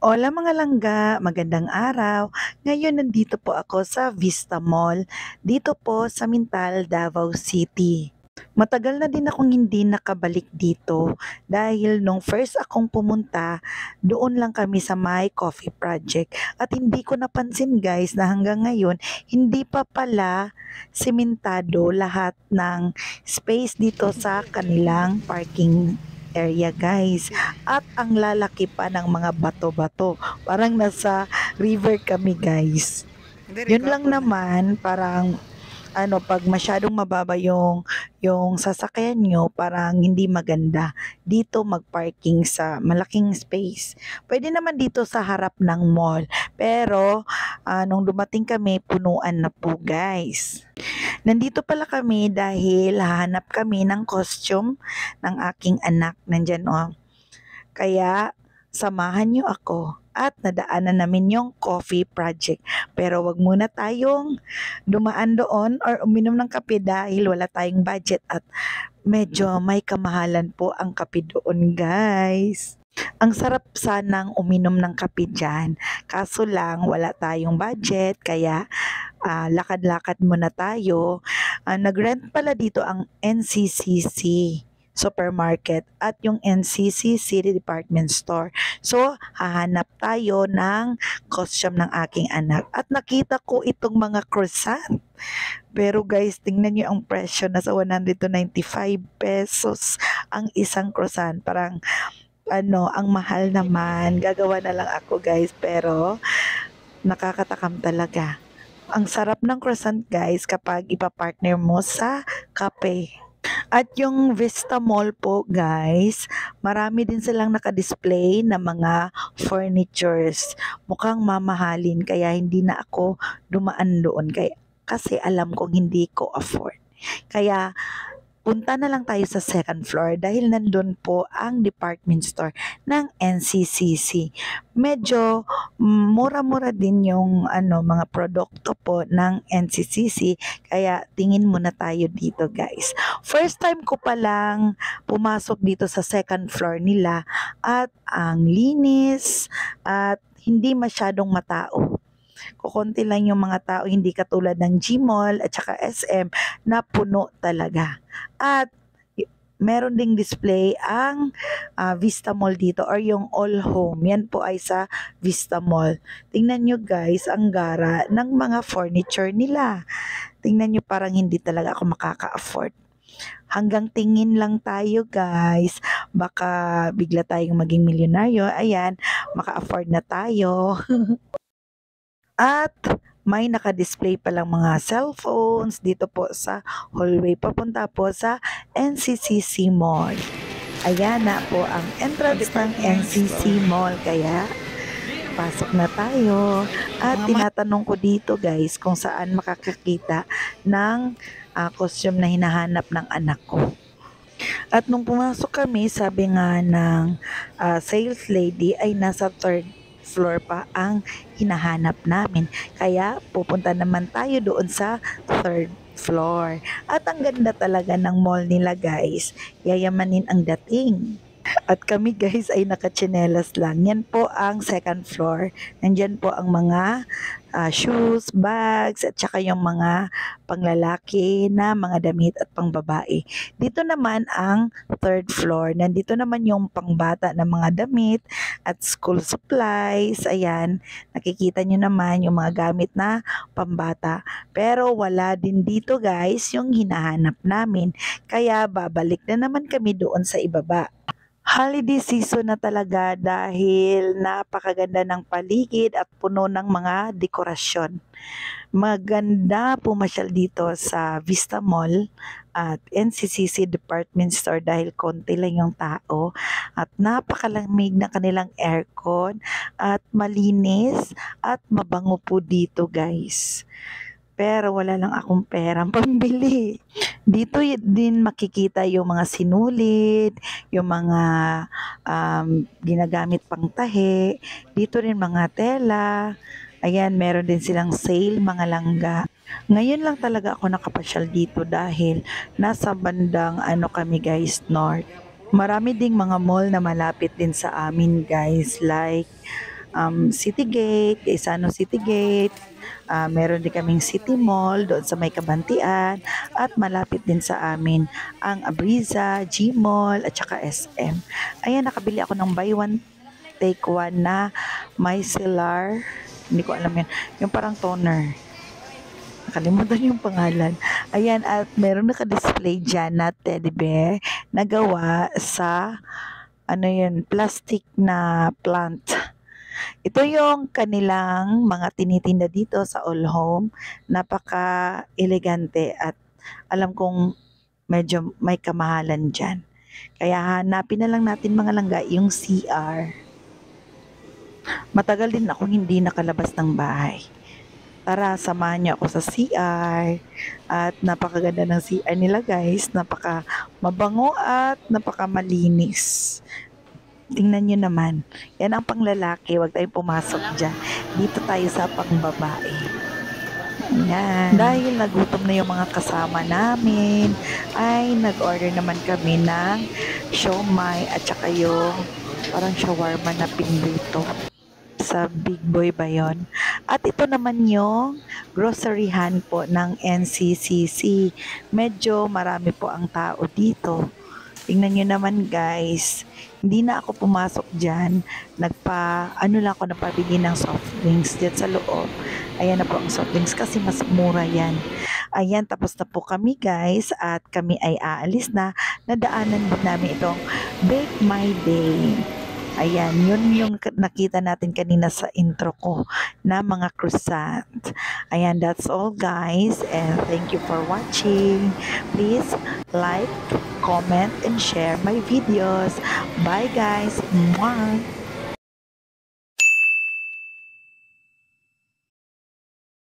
Hola mga langga, magandang araw. Ngayon nandito po ako sa Vista Mall, dito po sa Mintal, Davao City. Matagal na din akong hindi nakabalik dito dahil nung first akong pumunta, doon lang kami sa My Coffee Project. At hindi ko napansin guys na hanggang ngayon, hindi pa pala simentado lahat ng space dito sa kanilang parking area guys. At ang lalaki pa ng mga bato-bato. Parang nasa river kami guys. Diri Yun lang gwapo na. naman, parang pag masyadong mababa yung sasakyan nyo, parang hindi maganda dito magparking sa malaking space. Pwede naman dito sa harap ng mall. Pero, nung dumating kami, punuan na po guys. Nandito pala kami dahil hahanap kami ng costume ng aking anak. Nandyan oh. Kaya samahan niyo ako at nadaanan namin yung coffee project. Pero wag muna tayong dumaan doon or uminom ng kape dahil wala tayong budget at medyo may kamahalan po ang kape doon guys. Ang sarap sanang uminom ng kape dyan. Kaso lang wala tayong budget kaya lakad-lakad muna tayo. Nag-rent pala dito ang NCCC supermarket at yung NCC City Department Store. So, hahanap tayo ng costume ng aking anak. At nakita ko itong mga croissant. Pero guys, tingnan nyo ang presyo. Nasa 195 pesos ang isang croissant. Parang, ang mahal naman. Gagawa na lang ako guys. Pero, nakakatakam talaga. Ang sarap ng croissant guys kapag ipapartner mo sa kape. At yung Vista Mall po guys, marami din silang nakadisplay na mga furnitures. Mukhang mamahalin kaya hindi na ako dumaan doon kasi alam kong hindi ko afford. Kaya punta na lang tayo sa second floor dahil nandun po ang department store ng NCCC. Medyo mura-mura din yung mga produkto po ng NCCC kaya tingin muna tayo dito guys. First time ko pa lang pumasok dito sa second floor nila at ang linis at hindi masyadong matao. Kukunti lang yung mga tao, hindi katulad ng Gmall at saka SM na puno talaga. At meron ding display ang Vista Mall dito or yung All Home. Yan po ay sa Vista Mall. Tingnan nyo guys, ang gara ng mga furniture nila. Tingnan nyo parang hindi talaga ako makaka-afford. Hanggang tingin lang tayo guys. Baka bigla tayong maging milyonaryo. Ayan, maka-afford na tayo. At may nakadisplay palang mga cellphones dito po sa hallway papunta po sa NCCC Mall. Ayan na po ang entrance ng Department NCC store. Mall kaya pasok na tayo. At Mga tinatanong ko dito guys kung saan makakakita ng costume na hinahanap ng anak ko. At nung pumasok kami, sabi nga ng sales lady ay nasa third floor pa ang hinahanap namin. Kaya pupunta naman tayo doon sa third floor. At ang ganda talaga ng mall nila guys. Yayamanin ang dating. At kami guys ay nakatsinelas lang. Yan po ang second floor. Nandyan po ang mga shoes, bags, at saka yung mga panglalaki na mga damit at pangbabae. Dito naman ang third floor. Nandito naman yung pangbata na mga damit at school supplies. Ayan, nakikita nyo naman yung mga gamit na pambata. Pero wala din dito guys yung hinahanap namin. Kaya babalik na naman kami doon sa ibaba. Holiday season na talaga dahil napakaganda ng paligid at puno ng mga dekorasyon. Maganda pumasyal dito sa Vista Mall at NCCC Department Store dahil konti lang yung tao at napakalamig ng kanilang aircon at malinis at mabango po dito guys. Pero wala lang akong perang pambili. Dito din makikita yung mga sinulid, yung mga ginagamit pang tahi. Dito rin mga tela. Ayan, meron din silang sale, mga langga. Ngayon lang talaga ako nakapasyal dito dahil nasa bandang kami guys, north. Marami ding mga mall na malapit din sa amin guys, like City Gate, Isano City Gate, meron din kaming City Mall doon sa may Kabantian at malapit din sa amin ang Abriza, G Mall at saka SM. Ayan, nakabili ako ng buy one take one na micellar, hindi ko alam yan, yung parang toner. Nakalimutan yung pangalan. Ayan, at meron naka-display dyan na teddy bear na gawa sa ano yun, plastic na plant. Ito yung kanilang mga tinitinda dito sa All Home. Napaka-elegante at alam kong medyo may kamahalan dyan. Kaya hanapin na lang natin mga langga yung CR. Matagal din akong hindi nakalabas ng bahay. Tara, samahan niyo ako sa CR. At napakaganda ng CR nila guys. Napaka mabango at napaka malinis. Tingnan nyo naman. Yan ang panglalaki. Huwag tayong pumasok dyan. Dito tayo sa pangbabae. Yan. Dahil nagutom na yung mga kasama namin, ay nag-order naman kami ng siomai at saka yung parang shawarma na pinrito sa Big Boy ba yun? At ito naman yung groceryhan po ng NCCC. Medyo marami po ang tao dito. Tingnan nyo naman guys, hindi na ako pumasok dyan. Ano lang ako napabili ng soft drinks dyan sa loob. Ayan na po ang soft drinks kasi mas mura yan. Ayan, tapos na po kami guys at kami ay aalis na. Nadaanan din namin itong Bake My Day. Ayan, yun yung nakita natin kanina sa intro ko na mga croissant. Ayan, that's all guys and thank you for watching. Please like, comment, and share my videos. Bye guys! Mwah!